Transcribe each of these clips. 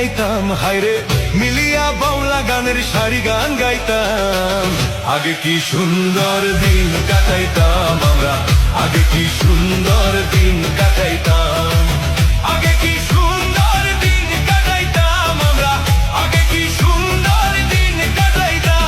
গাইতাম, হায়রে মিলিয়া বাউলা গানের সারি গান গাইতাম। আগে কি সুন্দর দিন কাটাইতাম আমরা, আগে কি সুন্দর দিন কাটাইতাম, আগে কি সুন্দর দিন কাটাইতাম আমরা, আগে কি সুন্দর দিন কাটাইতাম।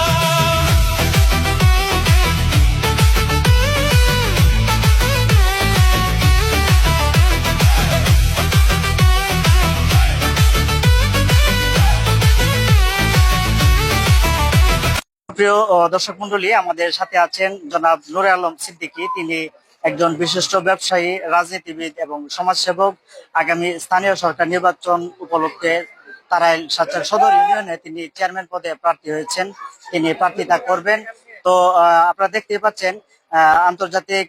প্রিয় দর্শক মন্ডলী, আমাদের সাথে আছেন জনাব নূরে আলম সিদ্দিকী। তিনি একজন বিশিষ্ট ব্যবসায়ী, রাজনীতিবিদ এবং সমাজসেবক। আগামী স্থানীয় সরকার নির্বাচন উপলক্ষে তারাইল সাচার সদর ইউনিয়নে তিনি চেয়ারম্যান পদে প্রার্থী হয়েছেন, তিনি প্রার্থিতা করবেন। তো আপনারা দেখতেই পাচ্ছেন আন্তর্জাতিক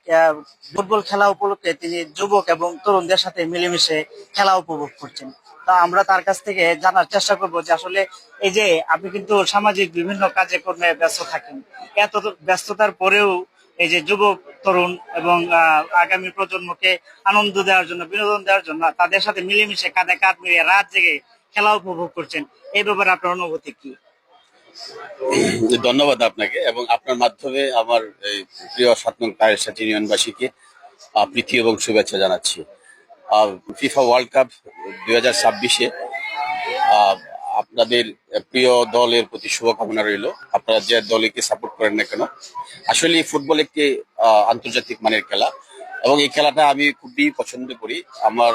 ফুটবল খেলা উপলক্ষে তিনি যুবক এবং তরুণদের সাথে মিলেমিশে খেলা উপভোগ করছেন। তা আমরা তার কাছ থেকে জানার চেষ্টা করবো যে আসলে এই যে আপনি কিন্তু সামাজিক বিভিন্ন কাজে কর্মে ব্যস্ত থাকেন, এত ব্যস্ততার পরেও এই যে যুবক তরুণ এবং আগামী প্রজন্মকে আনন্দ দেওয়ার জন্য, বিনোদন দেওয়ার জন্য তাদের সাথে মিলেমিশে কাঁধে কাঁধ মিলিয়ে রাত জেগে খেলা উপভোগ করছেন, এই ব্যাপারে আপনার অনুভূতি কি? ধন্যবাদ আপনাকে এবং আপনার মাধ্যমে আমার এই প্রিয় ৭ নং তারাইল সাচার ইউনিয়নবাসীকে প্রীতি এবং শুভেচ্ছা জানাচ্ছি। ফিফা ওয়ার্ল্ড কাপ 2026-এ আপনাদের প্রিয় দলের প্রতি শুভকামনা রইল। আপনারা যে দলকে সাপোর্ট করেন না কেন, আসলে ফুটবল একটি আন্তর্জাতিক মানের খেলা এবং এই খেলাটা আমি খুবই পছন্দ করি। আমার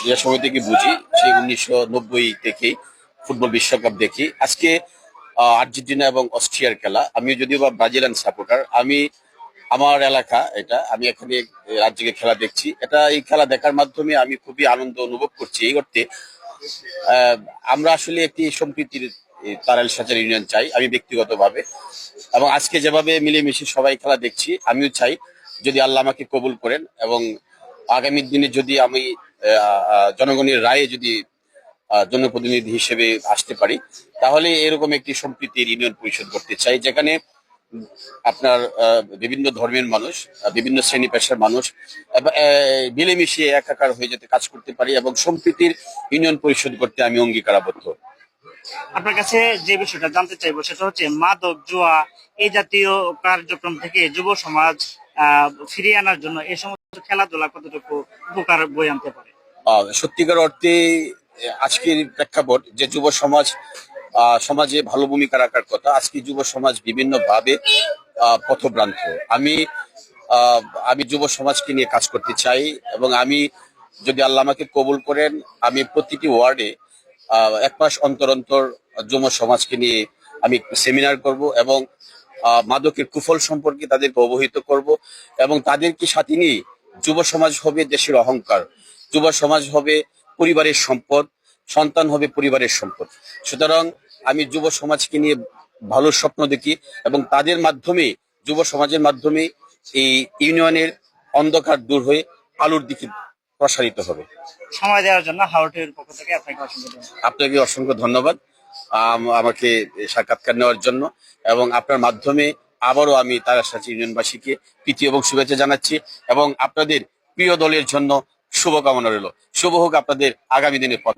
যে সময় থেকে বুঝি সেই 1990 থেকেই ফুটবল বিশ্বকাপ দেখি। আজকে আর্জেন্টিনা এবং অস্ট্রিয়ার খেলা, আমি যদিও বা ব্রাজিলিয়ান সাপোর্টার, আমি আমার এলাকা এটা, আমি এখানে রাজ্যকে খেলা দেখছি। এই খেলা দেখার মাধ্যমে আমি খুবই আনন্দ অনুভব করছি। এই অর্থে আমরা আসলে একটি সম্প্রীতির তারাইল সাচার ইউনিয়ন চাই, আমি ব্যক্তিগতভাবে। এবং আজকে যেভাবে মিলেমিশে সবাই খেলা দেখছি, আমিও চাই যদি আল্লাহ আমাকে কবুল করেন এবং আগামী দিনে যদি আমি জনগণের রায়ে যদি জনপ্রতিনিধি হিসেবে আসতে পারি, তাহলে এরকম একটি সম্প্রীতির ইউনিয়ন পরিষদ করতে চাই, যেখানে আপনার বিভিন্ন ধর্মের মানুষ, বিভিন্ন শ্রেণী পেশার মানুষ মিলেমিশে একাকার হয়ে যেতে কাজ করতে পারি এবং সম্প্রীতির ইউনিয়ন পরিষদ করতে আমি অঙ্গীকারাবদ্ধ। আপনার কাছে যে বিষয়টা জানতে চাইবো সেটা হচ্ছে মাদক, জুয়া এই জাতীয় কার্যক্রম থেকে যুব সমাজ ফিরিয়ে আনার জন্য এই সমস্ত খেলাধুলা কতটুকু উপকার বয়ে আনতে পারে? সত্যিকার অর্থে আজকের প্রেক্ষাপট যে যুব সমাজ সমাজে ভালো ভূমিকা রাখার কথা, আজকে যুব সমাজ বিভিন্ন ভাবে পথভ্রান্ত। আমি যুব সমাজকে নিয়ে কাজ করতে চাই এবং আমি যদি আল্লাহ আমাকে কবুল করেন, আমি প্রতিটি ওয়ার্ডে 1 মাস অন্তর অন্তর যুব সমাজকে নিয়ে আমি সেমিনার করব এবং মাদকের কুফল সম্পর্কে তাদেরকে অবহিত করব এবং তাদেরকে সাথে নিয়ে যুব সমাজ হবে দেশের অহংকার, যুব সমাজ হবে পরিবারের সম্পদ, সন্তান হবে পরিবারের সম্পদ। সুতরাং আমি যুব সমাজকে নিয়ে ভালো স্বপ্ন দেখি এবং তাদের মাধ্যমে, যুব সমাজের মাধ্যমে এই ইউনিয়নের অন্ধকার দূর হয়ে আলোর দিকে প্রসারিত হবে। সময় দেওয়ার জন্য হাওড়ের পক্ষ থেকে আপনাকে অসংখ্য ধন্যবাদ আমাকে সাক্ষাৎকার নেওয়ার জন্য এবং আপনার মাধ্যমে আবারও আমি তারাইল সাচার ইউনিয়নবাসীকে প্রীতি এবং শুভেচ্ছা জানাচ্ছি এবং আপনাদের প্রিয় দলের জন্য শুভকামনা রইল। শুভ হোক আপনাদের আগামী দিনের পথ।